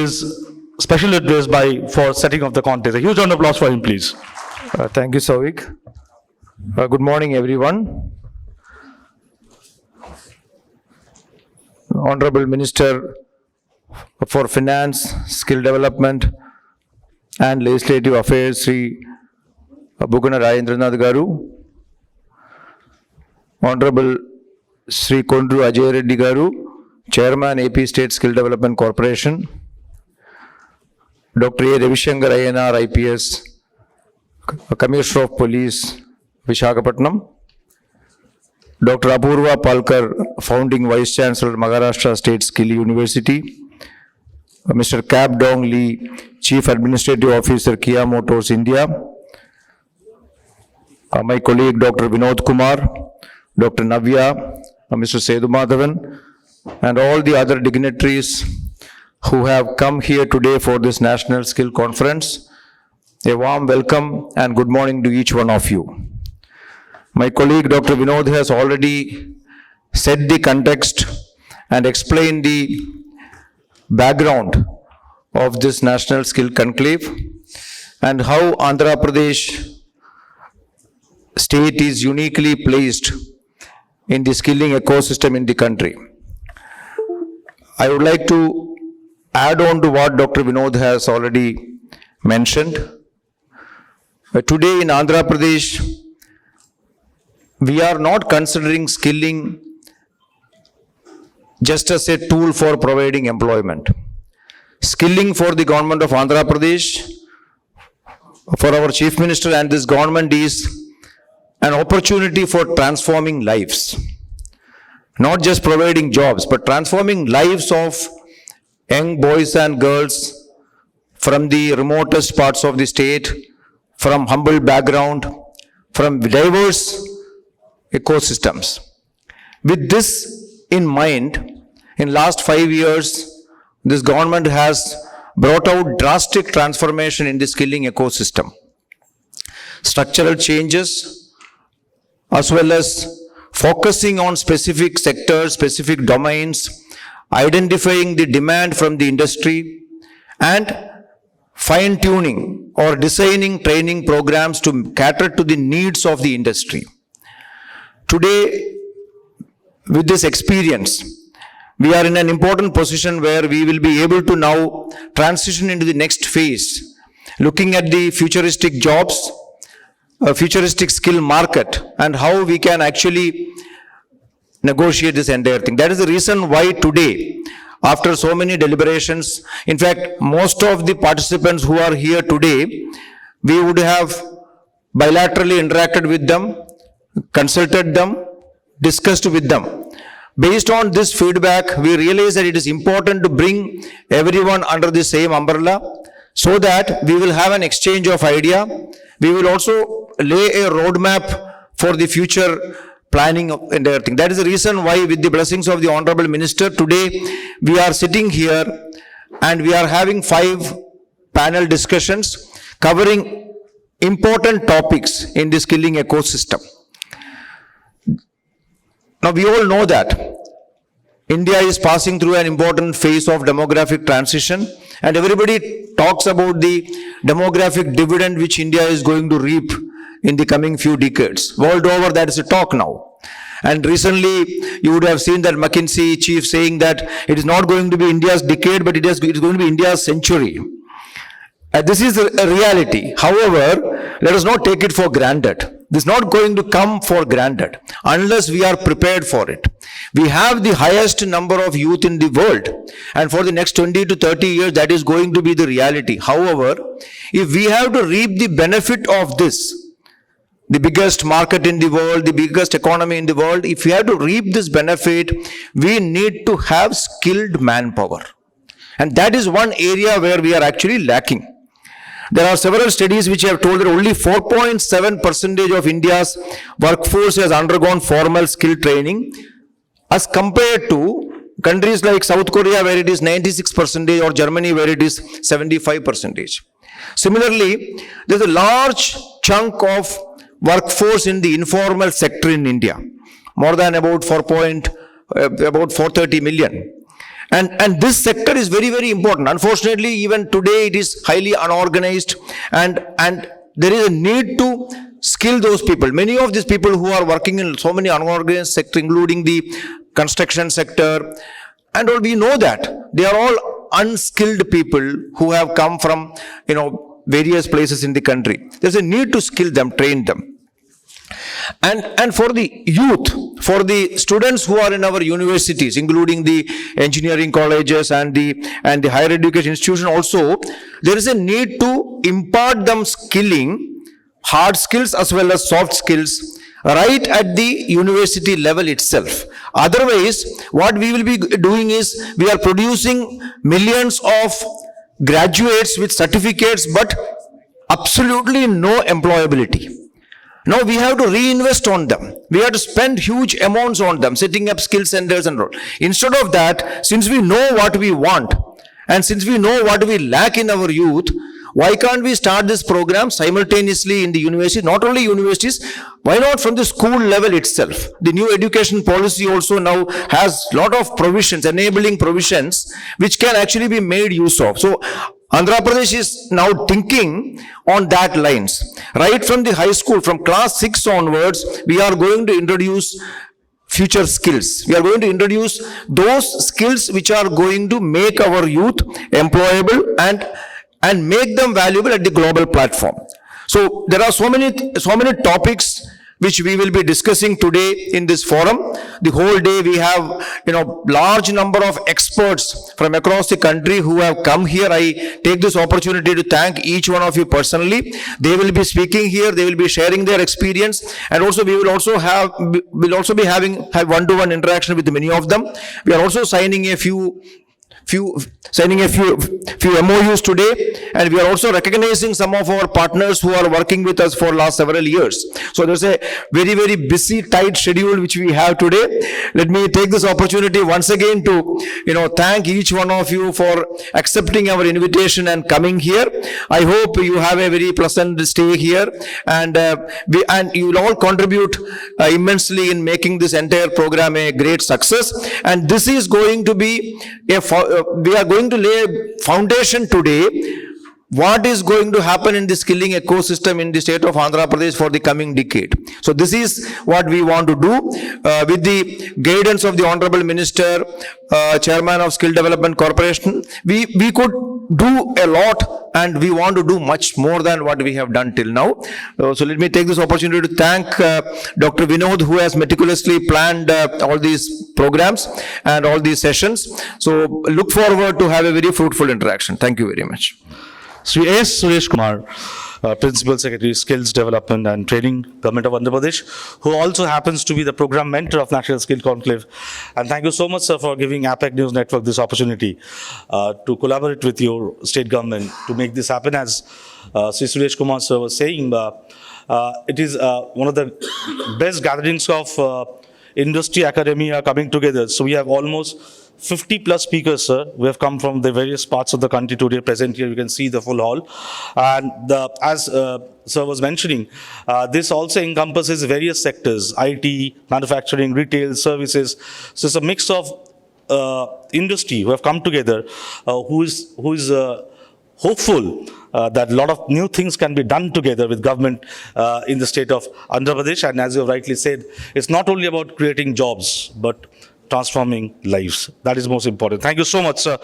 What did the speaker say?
is specially addressed for setting of the context. A huge round of applause for him, please. Thank you, Souvik. Good morning, everyone. Honorable Minister for Finance, Skill Development and Legislative Affairs, Sri Bugana Rajendranath Garu. Honorable Sri Kondru Ajay Reddy Garu, Chairman, AP State Skill Development Corporation. Dr. A. Ravishankar INR, IPS, Commissioner of Police, Visakhapatnam. Dr. Apurva Palkar, Founding Vice Chancellor, Maharashtra State Skill University. Mr. Cap Dong Lee, Chief Administrative Officer, Kia Motors, India. My colleague, Dr. Vinod Kumar, Dr. Navya, Mr. Sethu Madhavan, and all the other dignitaries who have come here today for this National Skill Conference. A warm welcome and good morning to each one of you. My colleague Dr. Vinod has already set the context and explained the background of this National Skill Conclave and how Andhra Pradesh state is uniquely placed in the skilling ecosystem in the country. I would like to add on to what Dr. Vinod has already mentioned. Today in Andhra Pradesh, we are not considering skilling just as a tool for providing employment. Skilling for the government of Andhra Pradesh, for our Chief Minister and this government, is an opportunity for transforming lives. Not just providing jobs, but transforming lives of young boys and girls from the remotest parts of the state, from humble background, from diverse ecosystems. With this in mind, in last 5 years, this government has brought out drastic transformation in the skilling ecosystem. Structural changes, as well as focusing on specific sectors, specific domains, identifying the demand from the industry, and fine-tuning or designing training programs to cater to the needs of the industry. Today, with this experience, we are in an important position where we will be able to now transition into the next phase, looking at the futuristic jobs, a futuristic skill market, and how we can actually negotiate this entire thing. That is the reason why today, after so many deliberations, in fact, most of the participants who are here today, we would have bilaterally interacted with them, consulted them, discussed with them. Based on this feedback, we realize that it is important to bring everyone under the same umbrella so that we will have an exchange of idea. We will also lay a roadmap for the future planning of entire thing. That is the reason why, with the blessings of the Honorable Minister, today we are sitting here and we are having 5 panel discussions covering important topics in the skilling ecosystem. Now, we all know that India is passing through an important phase of demographic transition, and everybody talks about the demographic dividend which India is going to reap in the coming few decades. World over, that is a talk now. And recently, you would have seen that McKinsey chief saying that it is not going to be India's decade, but it is going to be India's century. This is a reality. However, let us not take it for granted. This is not going to come for granted unless we are prepared for it. We have the highest number of youth in the world, and for the next 20 to 30 years, that is going to be the reality. However, if we have to reap the benefit of this, the biggest market in the world, the biggest economy in the world, if we have to reap this benefit, we need to have skilled manpower. And that is one area where we are actually lacking. There are several studies which have told that only 4.7% of India's workforce has undergone formal skill training, as compared to countries like South Korea, where it is 96%, or Germany, where it is 75%. Similarly, there is a large chunk of workforce in the informal sector in India, more than about 430 million. And this sector is very, very important. Unfortunately, even today it is highly unorganized, and there is a need to skill those people. Many of these people who are working in so many unorganized sector, including the construction sector, and all, we know that they are all unskilled people who have come from, various places in the country. There's a need to skill them, train them. And for the youth, for the students who are in our universities, including the engineering colleges and the higher education institution also, there is a need to impart them skilling, hard skills as well as soft skills, right at the university level itself. Otherwise, what we will be doing is, we are producing millions of graduates with certificates, but absolutely no employability. Now we have to reinvest on them. We have to spend huge amounts on them, setting up skill centers and all. Instead of that, since we know what we want, and since we know what we lack in our youth, why can't we start this program simultaneously in the university? Not only universities, why not from the school level itself? The new education policy also now has a lot of provisions, enabling provisions, which can actually be made use of. So Andhra Pradesh is now thinking on that lines. Right from the high school, from class 6 onwards, we are going to introduce future skills. We are going to introduce those skills which are going to make our youth employable and make them valuable at the global platform. So there are so many topics which we will be discussing today in this forum. The whole day we have, large number of experts from across the country who have come here. I take this opportunity to thank each one of you personally. They will be speaking here. They will be sharing their experience, and also we will also be having one-to-one interaction with many of them. We are also signing a few MOUs today, and we are also recognizing some of our partners who are working with us for last several years. So there's a very, very busy, tight schedule which we have today. Let me take this opportunity once again to, thank each one of you for accepting our invitation and coming here. I hope you have a very pleasant stay here, and you will all contribute immensely in making this entire program a great success. And this is going to be we are going to lay a foundation today. What is going to happen in the skilling ecosystem in the state of Andhra Pradesh for the coming decade? So this is what we want to do with the guidance of the Honorable Minister, Chairman of Skill Development Corporation. We could do a lot, and we want to do much more than what we have done till now. So let me take this opportunity to thank Dr. Vinod, who has meticulously planned all these programs and all these sessions. So look forward to have a very fruitful interaction. Thank you very much. Sri S. Suresh Kumar, Principal Secretary, Skills Development and Training, Government of Andhra Pradesh, who also happens to be the Program Mentor of National Skill Conclave. And thank you so much, sir, for giving APAC News Network this opportunity to collaborate with your state government to make this happen. As Sri Suresh Kumar, sir, was saying, it is one of the best gatherings of industry, academia coming together. So we have almost 50 plus speakers, sir. We have come from the various parts of the country today present here. You can see the full hall. And as sir was mentioning, this also encompasses various sectors: IT, manufacturing, retail, services. So it's a mix of industry who have come together, who is hopeful that a lot of new things can be done together with government in the state of Andhra Pradesh. And as you rightly said, it's not only about creating jobs, but transforming lives. That is most important. Thank you so much, sir.